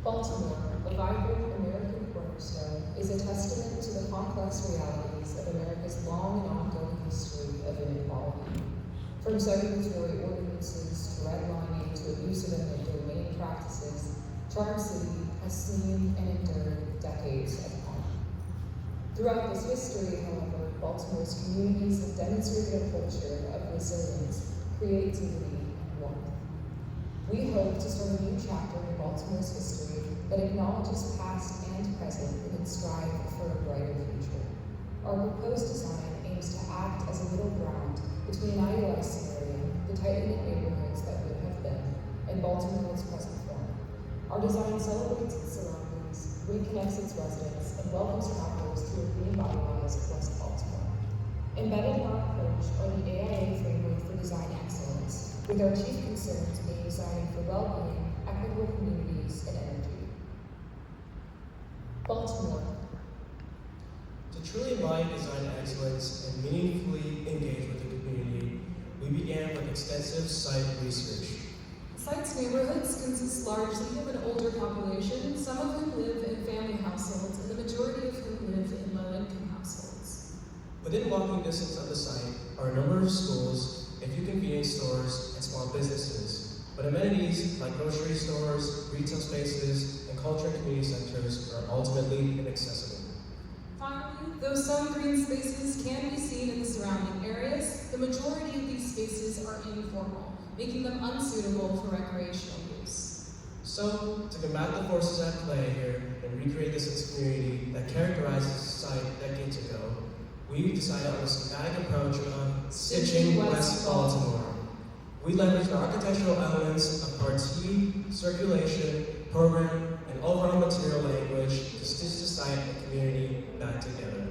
Baltimore, a vibrant American cornerstone, is a testament to the complex realities of America's long and ongoing history of inequality. From segregatory ordinances to redlining to abusive and domain practices, Charm City has seen and endured decades of harm. Throughout this history, however, Baltimore's communities have demonstrated a culture of resilience, creativity, and warmth. We hope to start a new chapter in Baltimore's history that acknowledges past and present and strive for a brighter future. Our proposed design aims to act as a middle ground between an idealized scenario, the tightly knit neighborhoods that would have been, and Baltimore in its present form. Our design celebrates its surroundings, reconnects its residents, and welcomes travelers to a revitalized West Baltimore. Embedded in our approach are the AIA framework for design excellence, with our chief concerns being designing for well-being, equitable communities, and energy. Baltimore. To truly embody design excellence and meaningfully engage with the community, we began with extensive site research. The site's neighborhoods consist largely of an older population, some of whom live in family households, and the majority of whom live in low-income households. Within walking distance of the site are a number of schools, a few convenience stores, and small businesses, but amenities like grocery stores, retail spaces, and culture and community centers are ultimately inaccessible. Finally, though some green spaces can be seen in the surrounding areas, the majority of these spaces are informal, making them unsuitable for recreational use. So, to combat the forces at play here and recreate the sense of community that characterized the site decades ago, we decided on a schematic approach of stitching West Baltimore. We leveraged the architectural elements of partie, circulation, program, and overall material language to stitch the site and community back together.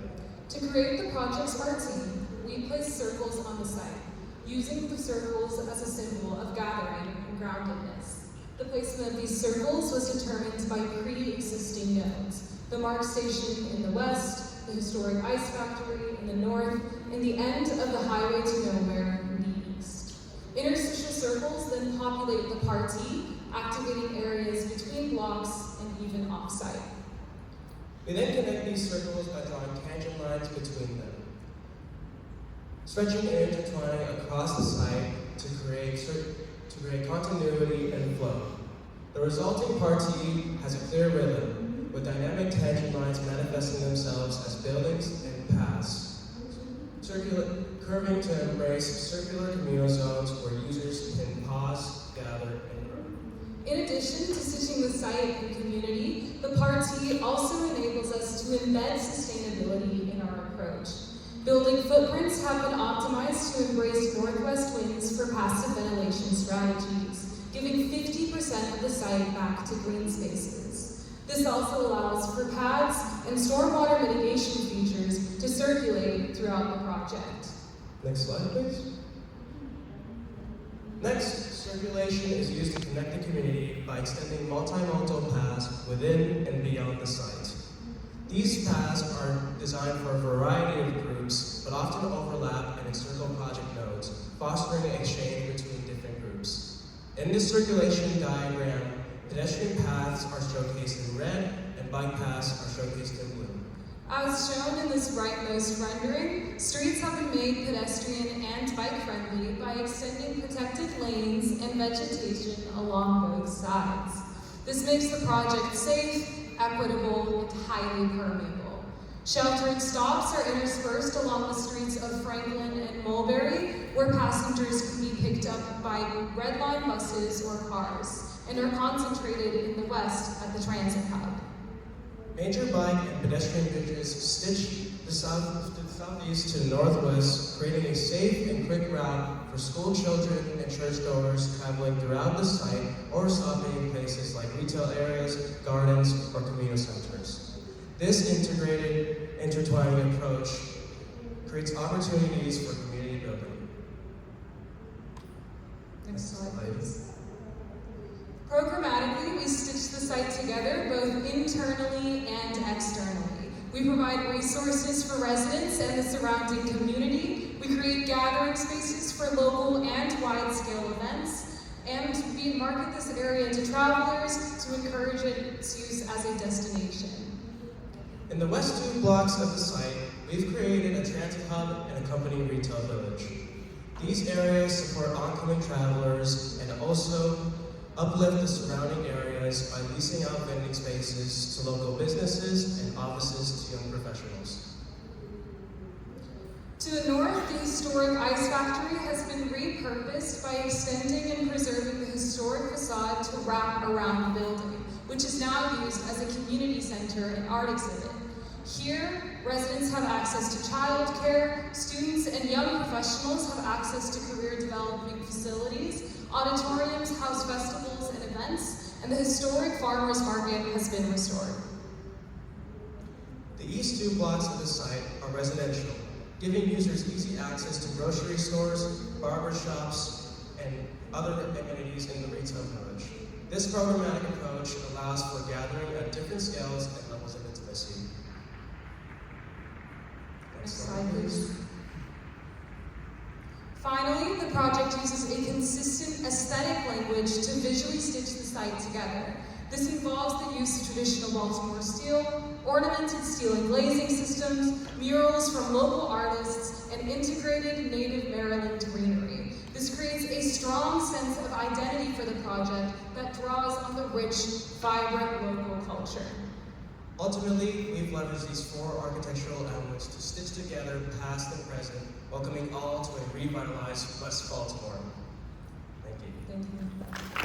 To create the project's partie, we placed circles on the site, using the circles as a symbol of gathering and groundedness. The placement of these circles was determined by pre-existing nodes: the MARC station in the west, the historic ice factory in the north, and the end of the highway to nowhere in the east. Interstitial circles then populate the partie, activating areas between blocks and even off-site. We then connect these circles by drawing tangent lines between them, stretching and intertwining across the site to create continuity and flow. The resulting partie has a clear rhythm, with dynamic tangent lines manifesting themselves as buildings and paths, curving to embrace circular communal zones where users can pause, gather, and grow. In addition to stitching the site and community, the partie also enables us to embed sustainability in our approach. Building footprints have been optimized to embrace northwest winds for passive ventilation strategies, giving 50% of the site back to green spaces. This also allows for pads and stormwater mitigation features to circulate throughout the project. Next slide, please. Next, circulation is used to connect the community by extending multimodal paths within and beyond the site. These paths are designed for a variety of groups, but often overlap and encircle project nodes, fostering an exchange between different groups. In this circulation diagram, pedestrian paths are showcased in red, and bike paths are showcased in blue. As shown in this rightmost rendering, streets have been made pedestrian and bike-friendly by extending protected lanes and vegetation along both sides. This makes the project safe, equitable, and highly permeable. Sheltered stops are interspersed along the streets of Franklin and Mulberry, where passengers can be picked up by Red Line buses or cars, and are concentrated in the west at the transit hub. Major bike and pedestrian bridges stitch the southeast to the northwest, creating a safe and quick route for school children and churchgoers traveling throughout the site or stopping in places like retail areas, gardens, or communal centers. This integrated, intertwining approach creates opportunities for community building. Next slide, please. Programmatically, we stitch the site together both internally and externally. We provide resources for residents and the surrounding community. We create gathering spaces for local and wide-scale events. And we market this area to travelers to encourage it as a destination. In the west 2 blocks of the site, we've created a transit hub and accompanying retail village. These areas support oncoming travelers and also uplift the surrounding areas by leasing out vending spaces to local businesses and offices to young professionals. To the north, the historic ice factory has been repurposed by extending and preserving the historic facade to wrap around the building, which is now used as a community center and art exhibit. Here, residents have access to childcare, students and young professionals have access to career development facilities, auditoriums house festivals and events, and the historic farmers market has been restored. The east 2 blocks of the site are residential, giving users easy access to grocery stores, barber shops, and other amenities in the retail village. This programmatic approach allows for gathering at different scales and levels of intimacy. Next slide, please. Finally, the project uses a consistent aesthetic language to visually stitch the site together. This involves the use of traditional Baltimore steel, ornamented steel and glazing systems, murals from local artists, and integrated native Maryland greenery. This creates a strong sense of identity for the project that draws on the rich, vibrant local culture. Ultimately, we've leveraged these 4 architectural elements to stitch together past and present, welcoming all to a revitalized West Baltimore. Thank you. Thank you.